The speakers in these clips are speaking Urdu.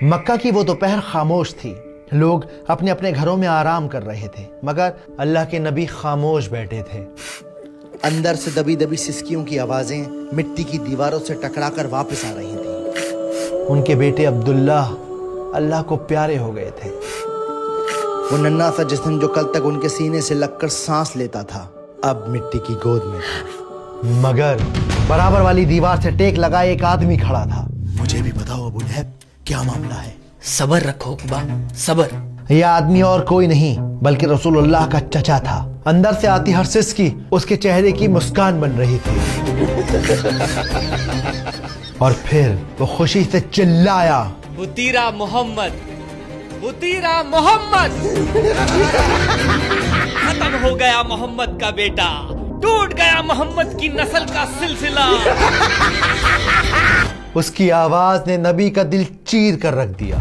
مکہ کی وہ دوپہر خاموش تھی. لوگ اپنے اپنے گھروں میں آرام کر رہے تھے مگر اللہ کے نبی خاموش بیٹھے تھے. اندر سے دبی دبی سسکیوں کی آوازیں مٹی کی دیواروں سے ٹکرا کر واپس آ رہی تھیں. ان کے بیٹے عبداللہ اللہ کو پیارے ہو گئے تھے. وہ ننھا سا جسم جو کل تک ان کے سینے سے لگ کر سانس لیتا تھا اب مٹی کی گود میں تھا. مگر برابر والی دیوار سے ٹیک لگائے ایک آدمی کھڑا تھا. مجھے بھی بتاؤ ابو لہب کیا معاملہ ہے؟ صبر رکھو عقبہ، صبر. یہ آدمی اور کوئی نہیں بلکہ رسول اللہ کا چچا تھا. اندر سے آتی ہر سسکی اس کے چہرے کی مسکان بن رہی تھی. اور پھر وہ خوشی سے چلایا، بطیرہ محمد، بطیرہ محمد. ختم ہو گیا محمد کا بیٹا، ٹوٹ گیا محمد کی نسل کا سلسلہ. اس کی آواز نے نبی کا دل چیر کر رکھ دیا.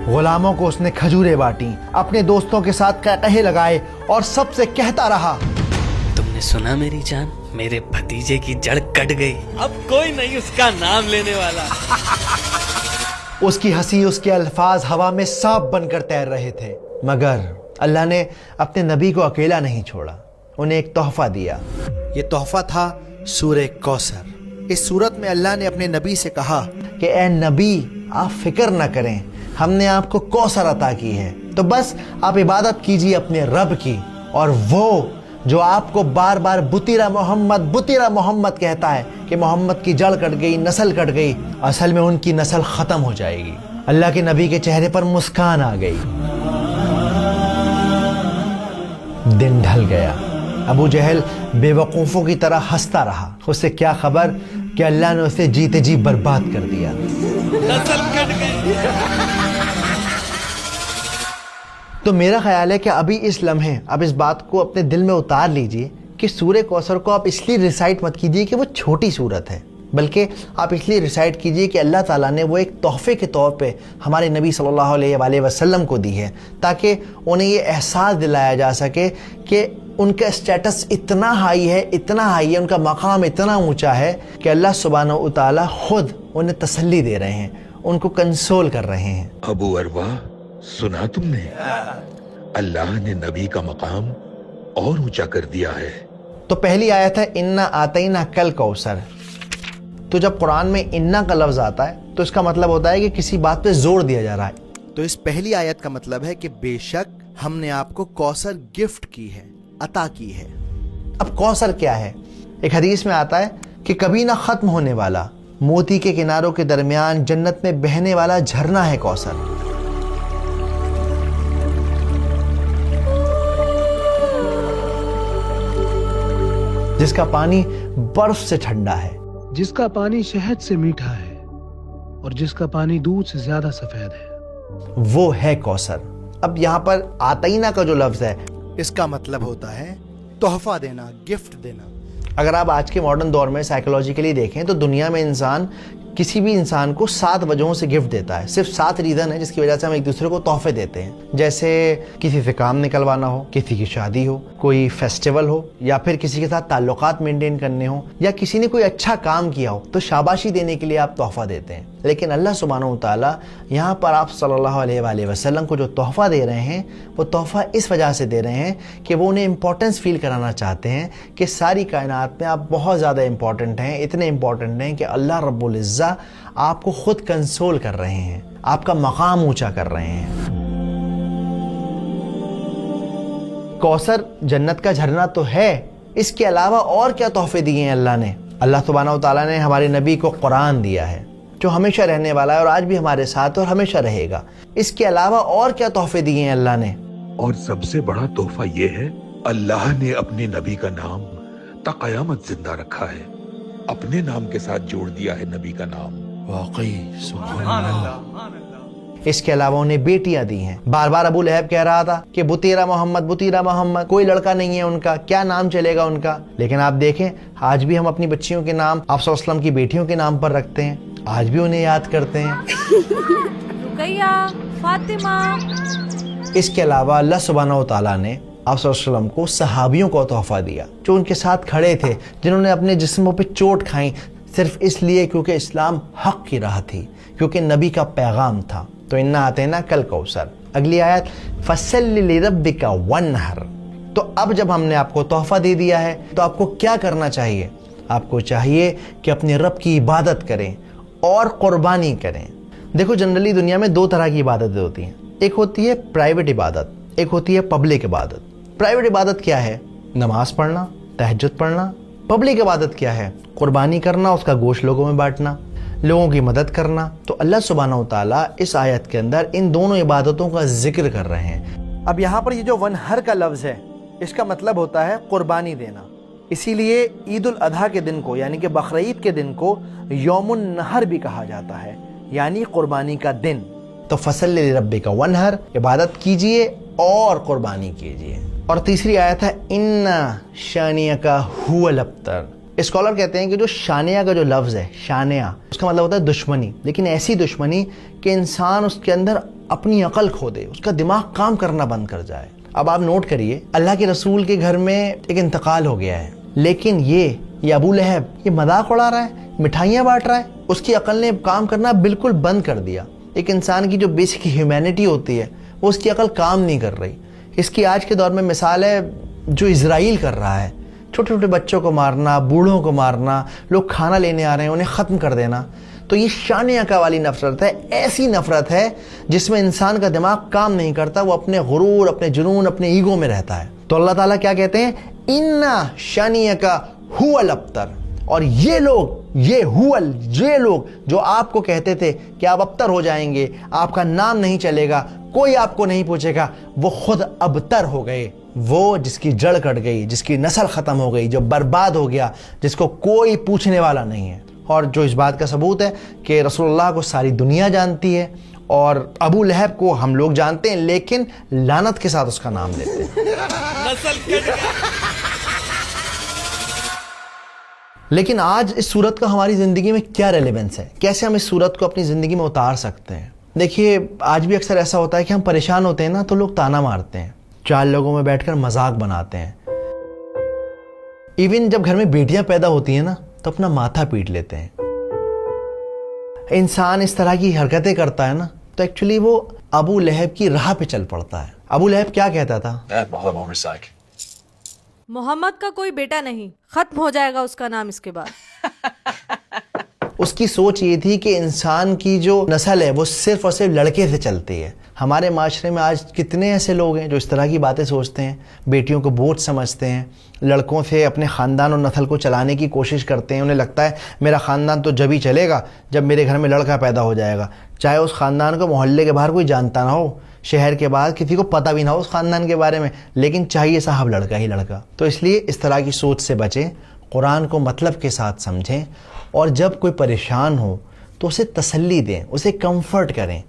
غلاموں کو اس نے کھجوریں بانٹی، اپنے دوستوں کے ساتھ قہقہے لگائے اور سب سے کہتا رہا، تم نے سنا میری جان، میرے بھتیجے کی جڑ کٹ گئی، اب کوئی نہیں اس کا نام لینے والا. اس کی ہنسی، اس کے الفاظ ہوا میں سانپ بن کر تیر رہے تھے. مگر اللہ نے اپنے نبی کو اکیلا نہیں چھوڑا، انہیں ایک تحفہ دیا. یہ تحفہ تھا سورہ کوثر. اس صورت میں اللہ نے اپنے نبی سے کہا کہ اے نبی آپ فکر نہ کریں، ہم نے آپ کو کوثر عطا کی ہے، تو بس آپ عبادت کیجیے اپنے رب کی. اور وہ جو آپ کو بار بار بطیرہ محمد کہتا ہے کہ محمد کی جڑ کٹ گئی، نسل کٹ گئی، اصل میں ان کی نسل ختم ہو جائے گی. اللہ کے نبی کے چہرے پر مسکان آ گئی. دن ڈھل گیا. ابو جہل بے وقوفوں کی طرح ہنستا رہا. اسے کیا خبر کہ اللہ نے اسے جیتے جی برباد کر دیا. نسل کٹ گئی. تو میرا خیال ہے کہ ابھی اس لمحے اب اس بات کو اپنے دل میں اتار لیجئے کہ سورہ کوثر کو آپ اس لیے ریسائٹ مت کیجئے کہ وہ چھوٹی سورت ہے، بلکہ آپ اس لیے ریسائٹ کیجئے کہ اللہ تعالیٰ نے وہ ایک تحفے کے طور پہ ہمارے نبی صلی اللہ علیہ وآلہ وسلم کو دی ہے، تاکہ انہیں یہ احساس دلایا جا سکے کہ ان کا اسٹیٹس اتنا ہائی ہے، ان کا مقام اتنا اونچا ہے کہ اللہ سبحانہ و تعالیٰ خود انہیں تسلی دے رہے ہیں، ان کو کنسول کر رہے ہیں. ابو اروا، سنا تم نے؟ اللہ نے نبی کا مقام اور اونچا کر دیا ہے. تو پہلی آیت ہے انا آتینا کل کوثر. تو جب قرآن میں انا کا لفظ آتا ہے تو اس کا مطلب ہوتا ہے کہ کسی بات پہ زور دیا جا رہا ہے. تو اس پہلی آیت کا مطلب ہے کہ بے شک ہم نے آپ کو کوثر گفٹ کی ہے، عطا کی ہے. اب کوثر کیا ہے؟ ایک حدیث میں آتا ہے کہ کبھی نہ ختم ہونے والا، موتی کے کناروں کے درمیان جنت میں بہنے والا جھرنا ہے کوثر. جس کا پانی برف سے ٹھنڈا ہے، جس کا پانی شہد سے میٹھا ہے اور جس کا پانی دودھ سے زیادہ سفید ہے، وہ ہے کوثر. اب یہاں پر آتینا کا جو لفظ ہے اس کا مطلب ہوتا ہے تحفہ دینا، گفٹ دینا. اگر آپ آج کے ماڈرن دور میں سائیکولوجیکلی دیکھیں تو دنیا میں انسان کسی بھی انسان کو 7 وجہوں سے گفٹ دیتا ہے. صرف 7 ریزن ہے جس کی وجہ سے ہم ایک دوسرے کو تحفے دیتے ہیں. جیسے کسی سے کام نکلوانا ہو، کسی کی شادی ہو، کوئی فیسٹیول ہو، یا پھر کسی کے ساتھ تعلقات مینٹین کرنے ہوں، یا کسی نے کوئی اچھا کام کیا ہو تو شاباشی دینے کے لیے آپ تحفہ دیتے ہیں. لیکن اللہ سبحانہ و تعالیٰ یہاں پر آپ صلی اللہ علیہ وآلہ وسلم کو جو تحفہ دے رہے ہیں وہ تحفہ اس وجہ سے دے رہے ہیں کہ وہ انہیں امپورٹنس فیل کرانا چاہتے ہیں کہ ساری کائنات میں آپ بہت زیادہ امپورٹنٹ ہیں، اتنے امپورٹنٹ ہیں کہ اللہ رب العزہ آپ کو خود کنسول کر رہے ہیں، آپ کا مقام اونچا کر رہے ہیں. کوثر جنت کا جھرنا تو ہے، اس کے علاوہ اور کیا تحفے دیے ہیں اللہ نے؟ اللہ سبحانہ و تعالیٰ نے ہمارے نبی کو قرآن دیا ہے جو ہمیشہ رہنے والا ہے اور آج بھی ہمارے ساتھ اور ہمیشہ رہے گا. اس کے علاوہ اور کیا تحفے دیے ہیں اللہ نے؟ اور سب سے بڑا تحفہ یہ ہے اللہ نے اپنے نبی کا نام تا قیامت زندہ رکھا ہے، اپنے نام کے ساتھ جوڑ دیا ہے نبی کا نام. واقعی سبحان اللہ. اس کے علاوہ انہیں بیٹیاں دی ہیں. بار بار ابو لہب کہہ رہا تھا کہ بطیرہ محمد، کوئی لڑکا نہیں ہے ان کا، کیا نام چلے گا ان کا. لیکن آپ دیکھیں آج بھی ہم اپنی بچیوں کے نام آپ صلی اللہ علیہ وسلم کی بیٹیوں کے نام پر رکھتے ہیں، آج بھی انہیں یاد کرتے ہیں. رقیہ، فاطمہ. اس کے علاوہ اللہ سبحانہ و تعالیٰ نے آپ صلی اللہ علیہ وسلم کو صحابیوں کو تحفہ دیا جو ان کے ساتھ کھڑے تھے، جنہوں نے اپنے جسموں پہ چوٹ کھائیں، صرف اس لیے کیونکہ اسلام حق کی راہ تھی, کیونکہ نبی کا پیغام تھا. تو انا اعطیناک الکوثر. اگلی آیت فصلی لربک وانحر. تو اب جب ہم نے آپ کو تحفہ دے دیا ہے تو آپ کو کیا کرنا چاہیے؟ آپ کو چاہیے کہ اپنے رب کی عبادت کریں اور قربانی کریں. دیکھو جنرلی دنیا میں دو طرح کی عبادتیں ہوتی ہیں. ایک ہوتی ہے پرائیویٹ عبادت, ایک ہوتی ہے پبلک عبادت. پرائیویٹ عبادت کیا ہے؟ نماز پڑھنا, تہجد پڑھنا. پبلک عبادت کیا ہے؟ قربانی کرنا, اس کا گوشت لوگوں میں بانٹنا, لوگوں کی مدد کرنا. تو اللہ سبحانہ و تعالیٰ اس آیت کے اندر ان دونوں عبادتوں کا ذکر کر رہے ہیں. اب یہاں پر یہ جو ونحر کا لفظ ہے اس کا مطلب ہوتا ہے قربانی دینا. اسی لیے عید الاضحیٰ کے دن کو یعنی کہ بقرعید کے دن کو یوم النحر بھی کہا جاتا ہے, یعنی قربانی کا دن. تو فصلی لربک وانحر, عبادت کیجئے اور قربانی کیجئے. اور تیسری آیت ہے ان شانیک هو الابتر. اسکالر کہتے ہیں کہ جو شانیہ کا جو لفظ ہے, شانیہ اس کا مطلب ہوتا ہے دشمنی, لیکن ایسی دشمنی کہ انسان اس کے اندر اپنی عقل کھو دے, اس کا دماغ کام کرنا بند کر جائے. اب آپ نوٹ کریے, اللہ کے رسول کے گھر میں ایک انتقال ہو گیا ہے, لیکن یہ ابو لہب یہ مذاق اڑا رہا ہے, مٹھائیاں بانٹ رہا ہے. اس کی عقل نے کام کرنا بالکل بند کر دیا. ایک انسان کی جو بیسک ہیومینٹی ہوتی ہے وہ اس کی عقل کام نہیں کر رہی. اس کی آج کے دور میں مثال ہے جو اسرائیل کر رہا ہے, چھوٹے چھوٹے بچوں کو مارنا, بوڑھوں کو مارنا, لوگ کھانا لینے آ رہے ہیں انہیں ختم کر دینا. تو یہ شانیہ والی نفرت ہے, ایسی نفرت ہے جس میں انسان کا دماغ کام نہیں کرتا, وہ اپنے غرور, اپنے جنون, اپنے ایگو میں رہتا ہے. تو اللہ تعالیٰ کیا کہتے ہیں؟ انا شانیک هو الابتر. اور یہ لوگ جو آپ کو کہتے تھے کہ آپ ابتر ہو جائیں گے, آپ کا نام نہیں چلے گا, کوئی آپ کو نہیں پوچھے گا, وہ خود ابتر ہو گئے. وہ جس کی جڑ کٹ گئی, جس کی نسل ختم ہو گئی, جو برباد ہو گیا, جس کو کوئی پوچھنے والا نہیں ہے. اور جو اس بات کا ثبوت ہے کہ رسول اللہ کو ساری دنیا جانتی ہے اور ابو لہب کو ہم لوگ جانتے ہیں, لیکن لعنت کے ساتھ اس کا نام لیتے ہیں. لیکن آج اس صورت کا ہماری زندگی میں کیا ریلیونس ہے؟ کیسے ہم اس صورت کو اپنی زندگی میں اتار سکتے ہیں؟ دیکھیے آج بھی اکثر ایسا ہوتا ہے کہ ہم پریشان ہوتے ہیں نا تو لوگ تانا مارتے ہیں, چار لوگوں میں بیٹھ کر مذاق بناتے ہیں. ایون جب گھر میں بیٹیاں پیدا ہوتی ہیں نا تو اپنا ماتھا پیٹ لیتے ہیں. انسان اس طرح کی حرکتیں کرتا ہے نا تو ایکچولی وہ ابو لہب کی راہ پہ چل پڑتا ہے. ابو لہب کیا کہتا تھا؟ محمد کا کوئی بیٹا نہیں, ختم ہو جائے گا اس کا نام اس کے بعد. اس کی سوچ یہ تھی کہ انسان کی جو نسل ہے وہ صرف اور صرف لڑکے سے چلتی ہے. ہمارے معاشرے میں آج کتنے ایسے لوگ ہیں جو اس طرح کی باتیں سوچتے ہیں, بیٹیوں کو بوجھ سمجھتے ہیں, لڑکوں سے اپنے خاندان اور نسل کو چلانے کی کوشش کرتے ہیں. انہیں لگتا ہے میرا خاندان تو جب ہی چلے گا جب میرے گھر میں لڑکا پیدا ہو جائے گا, چاہے اس خاندان کو محلے کے باہر کوئی جانتا نہ ہو, شہر کے بعد کسی کو پتہ بھی نہ ہو اس خاندان کے بارے میں, لیکن چاہیے صاحب لڑکا ہی لڑکا. تو اس لیے اس طرح کی سوچ سے بچیں, قرآن کو مطلب کے ساتھ سمجھیں, اور جب کوئی پریشان ہو تو اسے تسلی دیں, اسے کمفرٹ کریں.